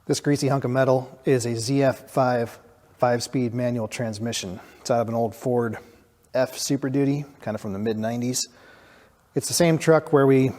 This greasy hunk of metal is a ZF5 5-speed manual transmission. It's out of an old Ford F Super Duty, kind of from the mid-90s. It's the same truck where we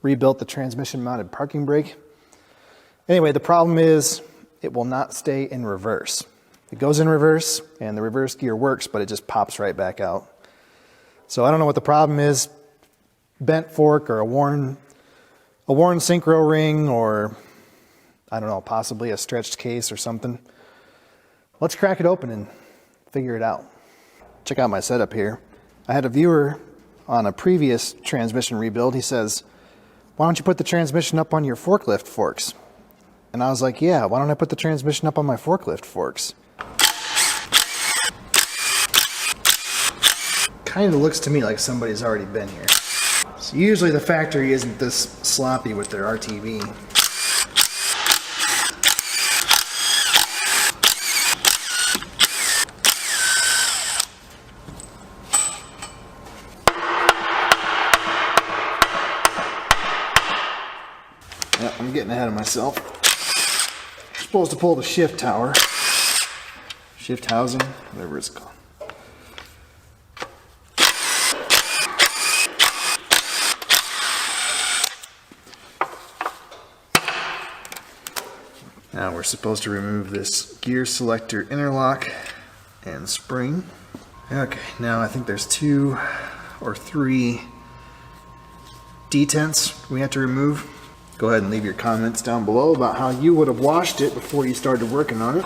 rebuilt the transmission-mounted parking brake. Anyway, the problem is it will not stay in reverse. It goes in reverse, and the reverse gear works, but it just pops right back out. So I don't know what the problem is. Bent fork or a worn synchro ring, or I don't know, possibly a stretched case or something. Let's crack it open and figure it out. Check out my setup here. I had a viewer on a previous transmission rebuild. He says, why don't you put the transmission up on your forklift forks? And I was like, yeah, why don't I put the transmission up on my forklift forks? Kind of looks to me like somebody's already been here. So usually the factory isn't this sloppy with their RTV. Yeah, I'm getting ahead of myself. I'm supposed to pull the shift tower. Shift housing, whatever it's called. Now we're supposed to remove this gear selector interlock and spring. Okay, now I think there's 2 or 3 detents we have to remove. Go ahead and leave your comments down below about how you would have washed it before you started working on it.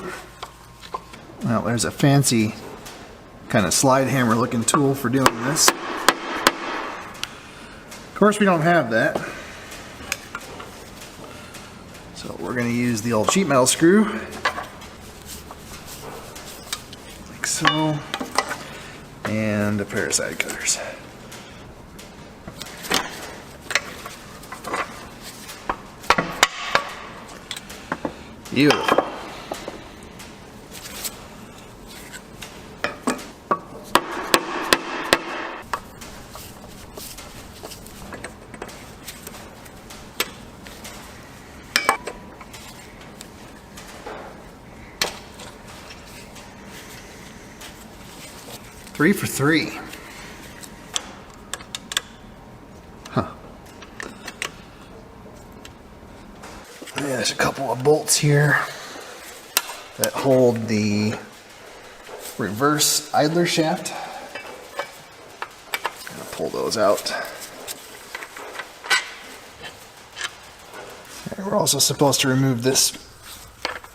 Well, there's a fancy kind of slide hammer looking tool for doing this. Of course we don't have that. So we're going to use the old sheet metal screw, like so, and a pair of side cutters. Beautiful. Three for 3. Huh. There's a couple of bolts here that hold the reverse idler shaft. I'm gonna pull those out. And we're also supposed to remove this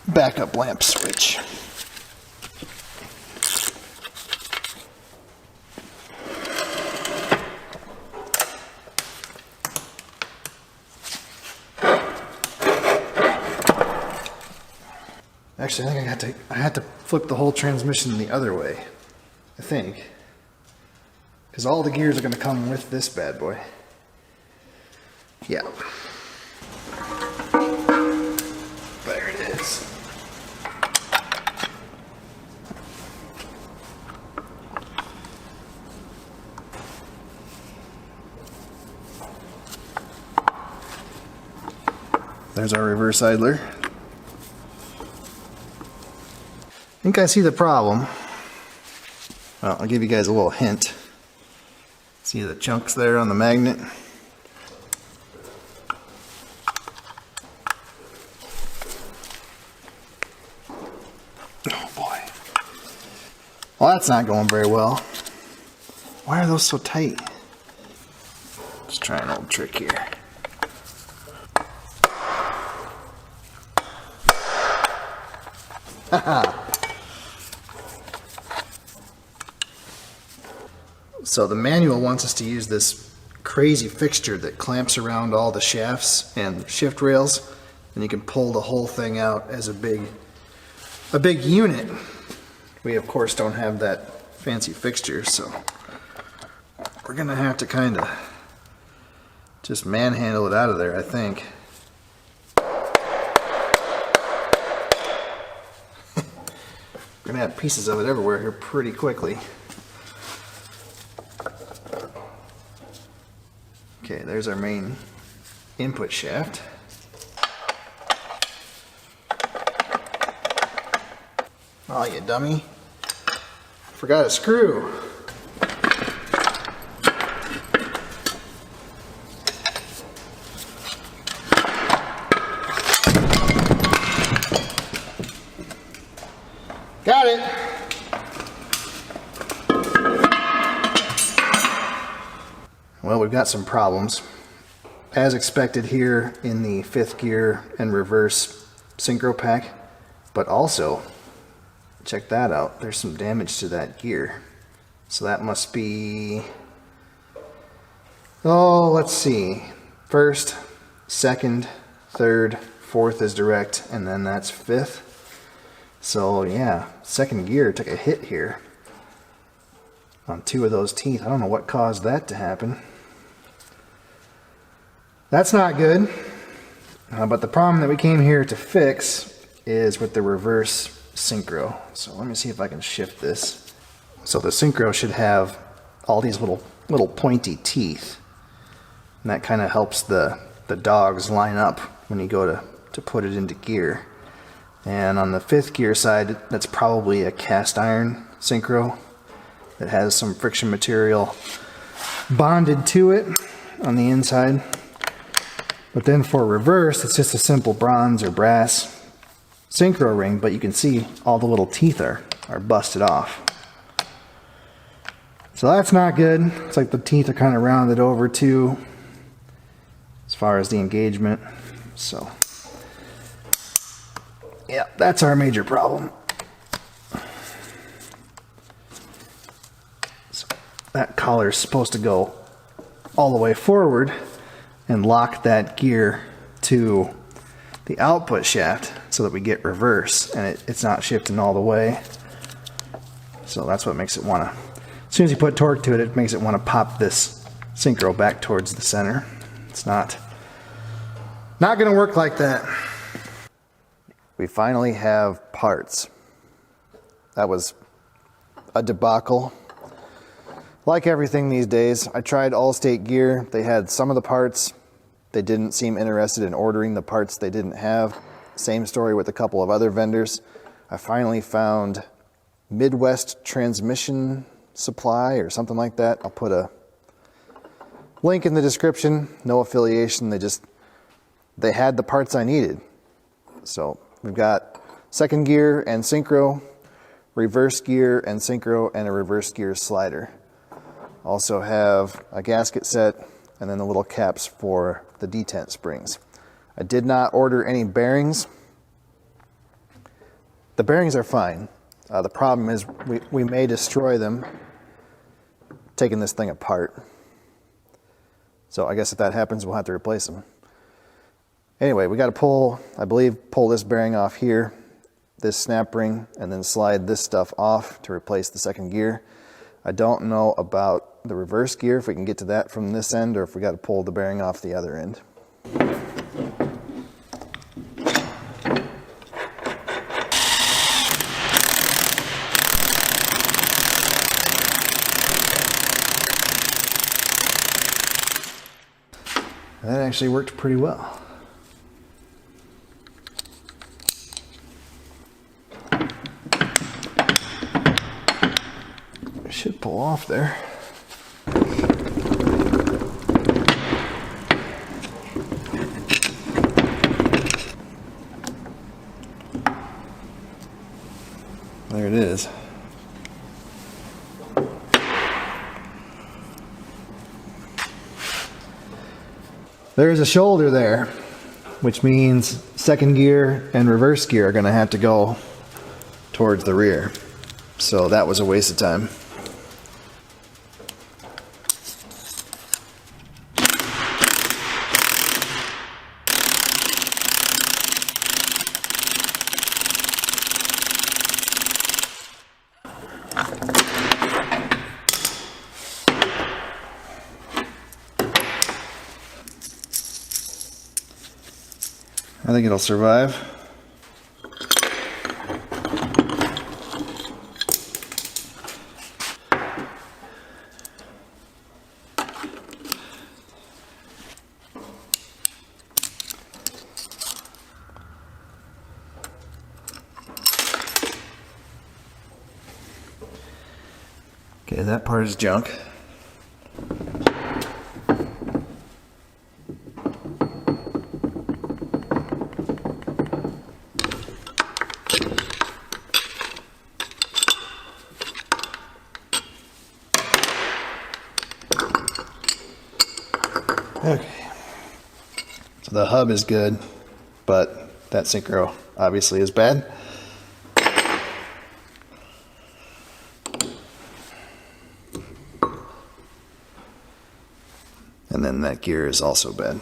backup lamp switch. Actually, I think I had to flip the whole transmission the other way, I think. Because all the gears are going to come with this bad boy. Yeah. There it is. There's our reverse idler. I think I see the problem. Well, I'll give you guys a little hint. See the chunks there on the magnet? Oh boy. Well, that's not going very well. Why are those so tight? Let's try an old trick here. Haha. So the manual wants us to use this crazy fixture that clamps around all the shafts and shift rails, and you can pull the whole thing out as a big unit. We of course don't have that fancy fixture, so we're gonna have to kind of just manhandle it out of there, I think. We're gonna have pieces of it everywhere here pretty quickly. Okay, there's our main input shaft. Oh, you dummy. Forgot a screw. Got it. Well, we've got some problems. As expected here in the 5th gear and reverse synchro pack, but also, check that out, there's some damage to that gear. So that must be, oh, let's see, 1st, 2nd, 3rd, 4th is direct, and then that's 5th. So yeah, 2nd gear took a hit here on 2 of those teeth. I don't know what caused that to happen. That's not good. But the problem that we came here to fix is with the reverse synchro. So let me see if I can shift this. So the synchro should have all these little pointy teeth, and that kind of helps the dogs line up when you go to put it into gear. And on the 5th gear side, that's probably a cast iron synchro that has some friction material bonded to it on the inside. But then for reverse, it's just a simple bronze or brass synchro ring, but you can see all the little teeth are busted off. So that's not good. It's like the teeth are kind of rounded over too, as far as the engagement. So yeah, that's our major problem. So that collar is supposed to go all the way forward and lock that gear to the output shaft so that we get reverse, and it's not shifting all the way. So that's what makes it want to, as soon as you put torque to it, it makes it want to pop this synchro back towards the center. It's not going to work like that. We finally have parts. That was a debacle. Like everything these days, I tried Allstate Gear. They had some of the parts. They didn't seem interested in ordering the parts they didn't have. Same story with a couple of other vendors. I finally found Midwest Transmission Supply or something like that. I'll put a link in the description. No affiliation. They had the parts I needed. So we've got 2nd gear and synchro, reverse gear and synchro, and a reverse gear slider. Also have a gasket set and then the little caps for the detent springs. I did not order any bearings. The bearings are fine. The problem is we may destroy them taking this thing apart. So I guess if that happens, we'll have to replace them. Anyway, we got to pull this bearing off here, this snap ring, and then slide this stuff off to replace the 2nd gear. I don't know about the reverse gear, if we can get to that from this end, or if we got to pull the bearing off the other end. That actually worked pretty well. It should pull off there. There it is. There's a shoulder there, which means 2nd gear and reverse gear are going to have to go towards the rear. So that was a waste of time. I think it'll survive. Okay, that part is junk. Okay, so the hub is good, but that synchro obviously is bad. And then that gear is also bad.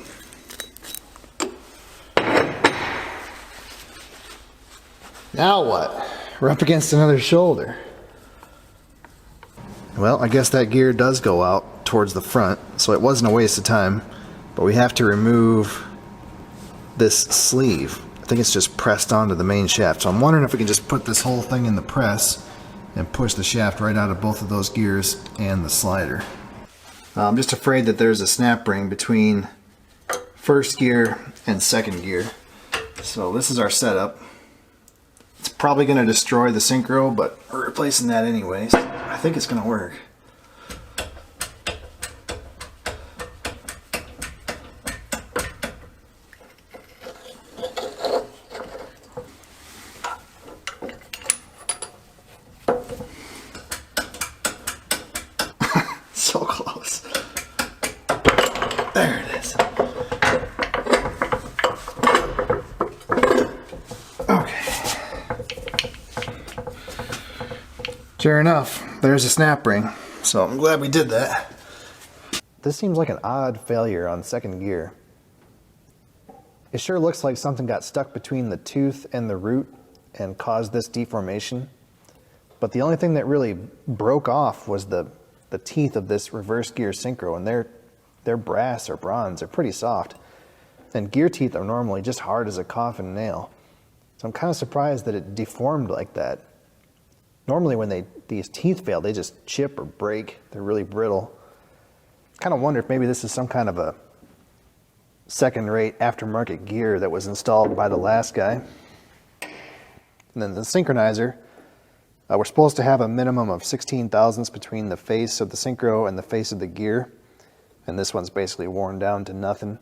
Now what? We're up against another shoulder. Well, I guess that gear does go out towards the front, so it wasn't a waste of time. But we have to remove this sleeve. I think it's just pressed onto the main shaft. So I'm wondering if we can just put this whole thing in the press and push the shaft right out of both of those gears and the slider. I'm just afraid that there's a snap ring between first gear and second gear. So this is our setup. It's probably going to destroy the synchro, but we're replacing that anyways. I think it's going to work. So close. There it is. Okay. Sure enough, there's a snap ring. So I'm glad we did that. This seems like an odd failure on second gear. It sure looks like something got stuck between the tooth and the root and caused this deformation. But the only thing that really broke off was the teeth of this reverse gear synchro, and they're brass or bronze. They're pretty soft. And gear teeth are normally just hard as a coffin nail. So I'm kind of surprised that it deformed like that. Normally when these teeth fail, they just chip or break. They're really brittle. Kind of wonder if maybe this is some kind of a second-rate aftermarket gear that was installed by the last guy. And then the synchronizer. We're supposed to have a minimum of 16 thousandths between the face of the synchro and the face of the gear. And this one's basically worn down to nothing.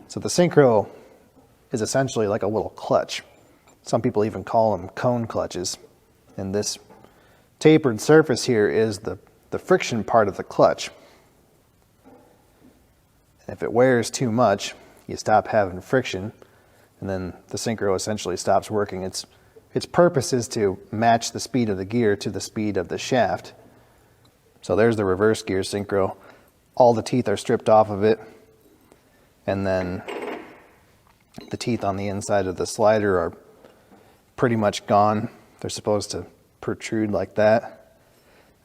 So the synchro is essentially like a little clutch. Some people even call them cone clutches. And this tapered surface here is the friction part of the clutch. And if it wears too much, you stop having friction, and then the synchro essentially stops working. Its purpose is to match the speed of the gear to the speed of the shaft. So there's the reverse gear synchro. All the teeth are stripped off of it. And then the teeth on the inside of the slider are pretty much gone. They're supposed to protrude like that.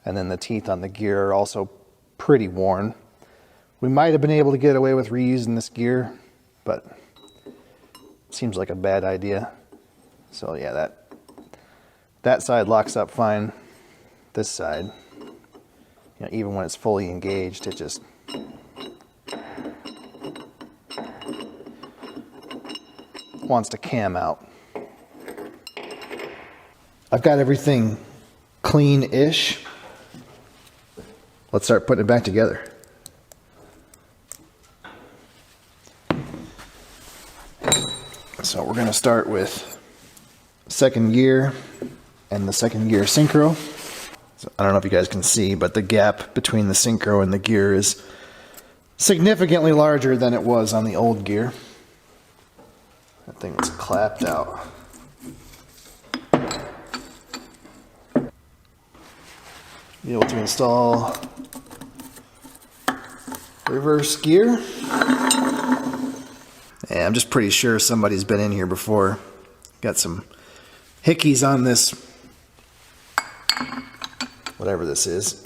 And then the teeth on the gear are also pretty worn. We might have been able to get away with reusing this gear, but it seems like a bad idea. So yeah, that side locks up fine. This side, even when it's fully engaged, it just wants to cam out. I've got everything clean-ish. Let's start putting it back together. So we're going to start with second gear and the second gear synchro. So I don't know if you guys can see, but the gap between the synchro and the gear is significantly larger than it was on the old gear. That thing was clapped out. Be able to install reverse gear. And I'm just pretty sure somebody's been in here before. Got some hickeys on this, whatever this is.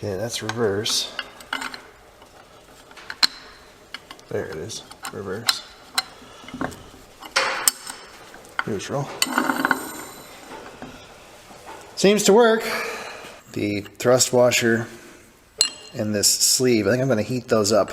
Okay, that's reverse. There it is, reverse. Neutral. Seems to work. The thrust washer and this sleeve, I think I'm going to heat those up.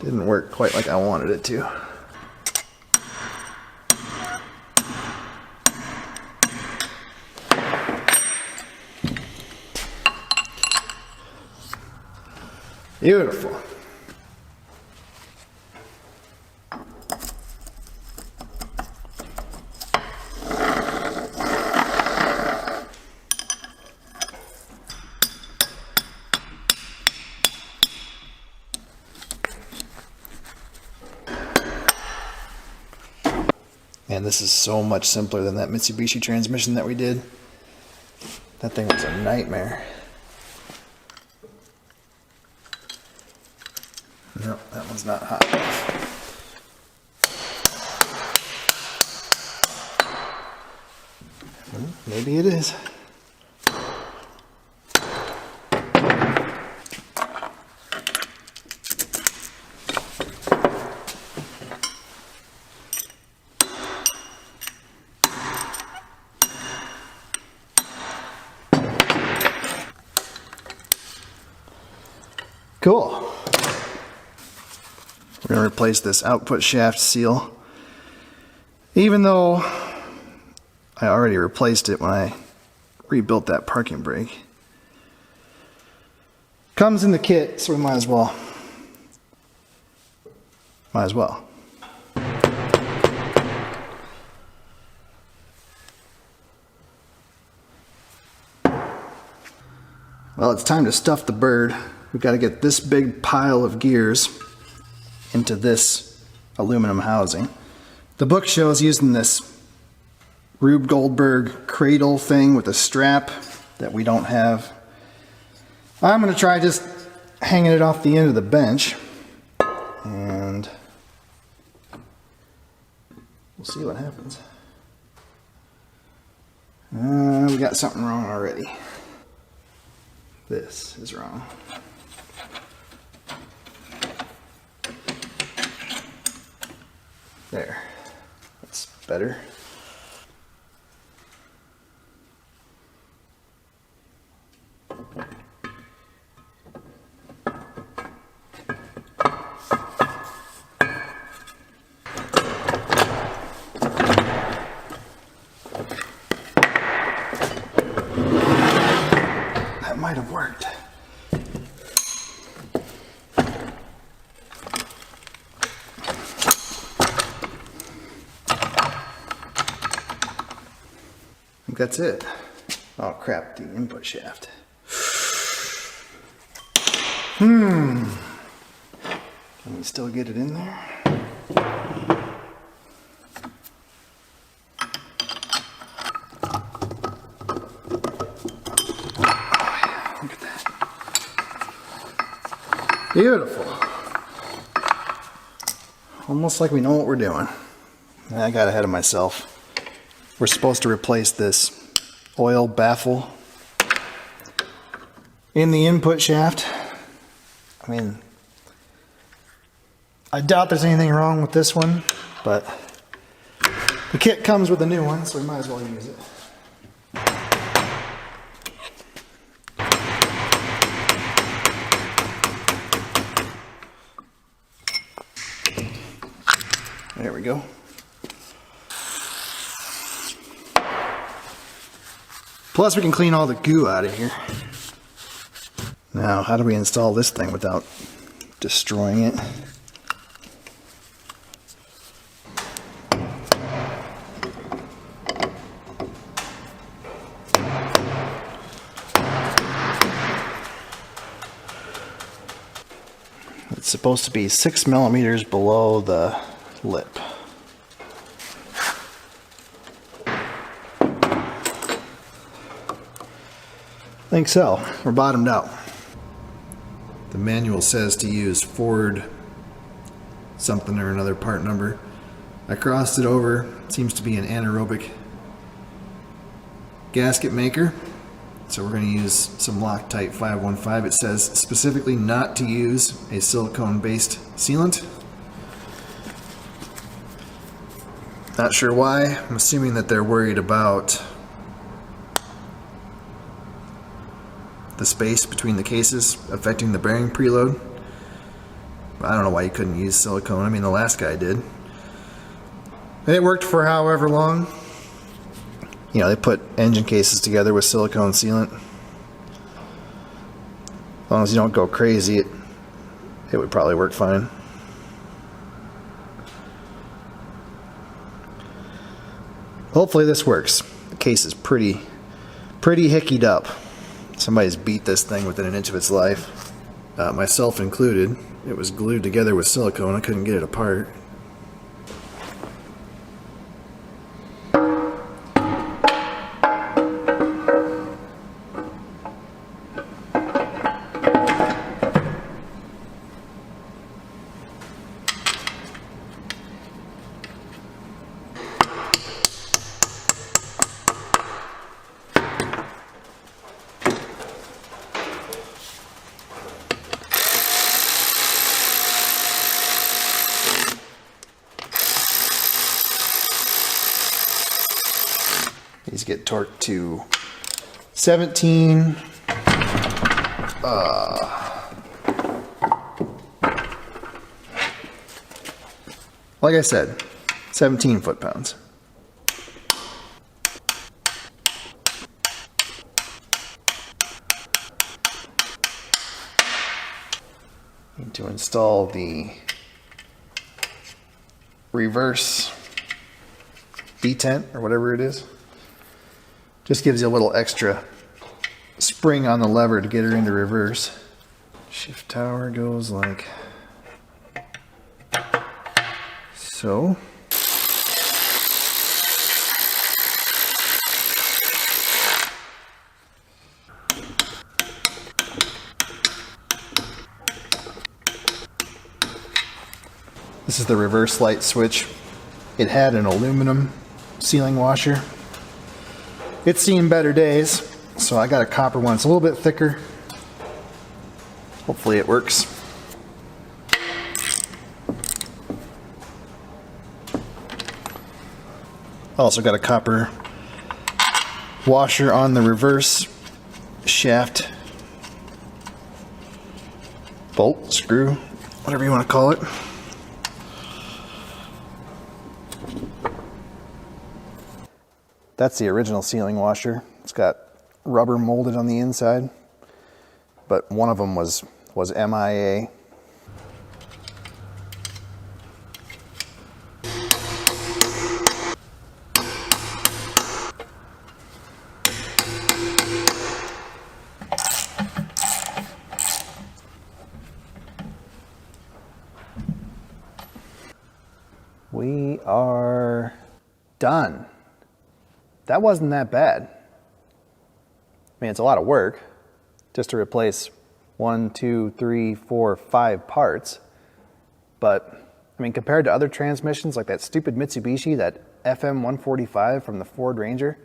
Didn't work quite like I wanted it to. Beautiful. Man, this is so much simpler than that Mitsubishi transmission that we did. That thing was a nightmare. No, that one's not hot enough. Maybe it is. Cool. We're going to replace this output shaft seal. Even though I already replaced it when I rebuilt that parking brake. Comes in the kit, so we might as well. Well, it's time to stuff the bird. We've got to get this big pile of gears into this aluminum housing. The book shows using this Rube Goldberg cradle thing with a strap that we don't have. I'm going to try just hanging it off the end of the bench, and we'll see what happens. We got something wrong already. This is wrong. There, that's better. That might have worked. That's it. Oh crap, the input shaft. Can we still get it in there? Oh yeah, look at that. Beautiful. Almost like we know what we're doing. I got ahead of myself. We're supposed to replace this oil baffle in the input shaft. I mean, I doubt there's anything wrong with this one, but the kit comes with a new one, so we might as well use it. There we go. Plus we can clean all the goo out of here. Now, how do we install this thing without destroying it? It's supposed to be 6 millimeters below the lip. think so. We're bottomed out. The manual says to use Ford something or another part number. I crossed it over. It seems to be an anaerobic gasket maker. So we're going to use some Loctite 515. It says specifically not to use a silicone-based sealant. Not sure why. I'm assuming that they're worried about the space between the cases affecting the bearing preload. I don't know why you couldn't use silicone. I mean, the last guy did. And it worked for however long. You know, they put engine cases together with silicone sealant. As long as you don't go crazy, it would probably work fine. Hopefully this works. The case is pretty hickied up. Somebody's beat this thing within an inch of its life, myself included. It was glued together with silicone. I couldn't get it apart. These get torqued to 17. Like I said, 17 foot-pounds. Need to install the reverse detent or whatever it is. Just gives you a little extra spring on the lever to get her into reverse. Shift tower goes like so. This is the reverse light switch. It had an aluminum sealing washer. It's seen better days, so I got a copper one. It's a little bit thicker. Hopefully it works. Also got a copper washer on the reverse shaft bolt, screw, whatever you want to call it. That's the original sealing washer. It's got rubber molded on the inside, but one of them was MIA. We are done. That wasn't that bad. I mean, it's a lot of work just to replace 1, 2, 3, 4, 5 parts. But, I mean, compared to other transmissions like that stupid Mitsubishi, that FM 145 from the Ford Ranger,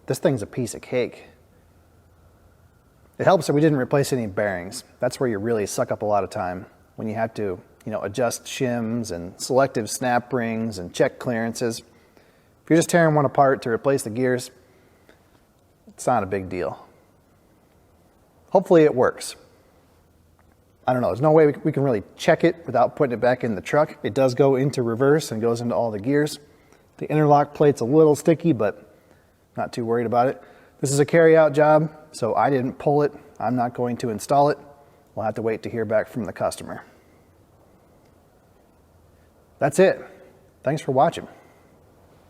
this thing's a piece of cake. It helps that we didn't replace any bearings. That's where you really suck up a lot of time, when you have to, you know, adjust shims and selective snap rings and check clearances. If you're just tearing one apart to replace the gears, it's not a big deal. Hopefully it works. I don't know, there's no way we can really check it without putting it back in the truck. It does go into reverse and goes into all the gears. The interlock plate's a little sticky, but not too worried about it. This is a carry-out job, so I didn't pull it. I'm not going to install it. We'll have to wait to hear back from the customer. That's it. Thanks for watching.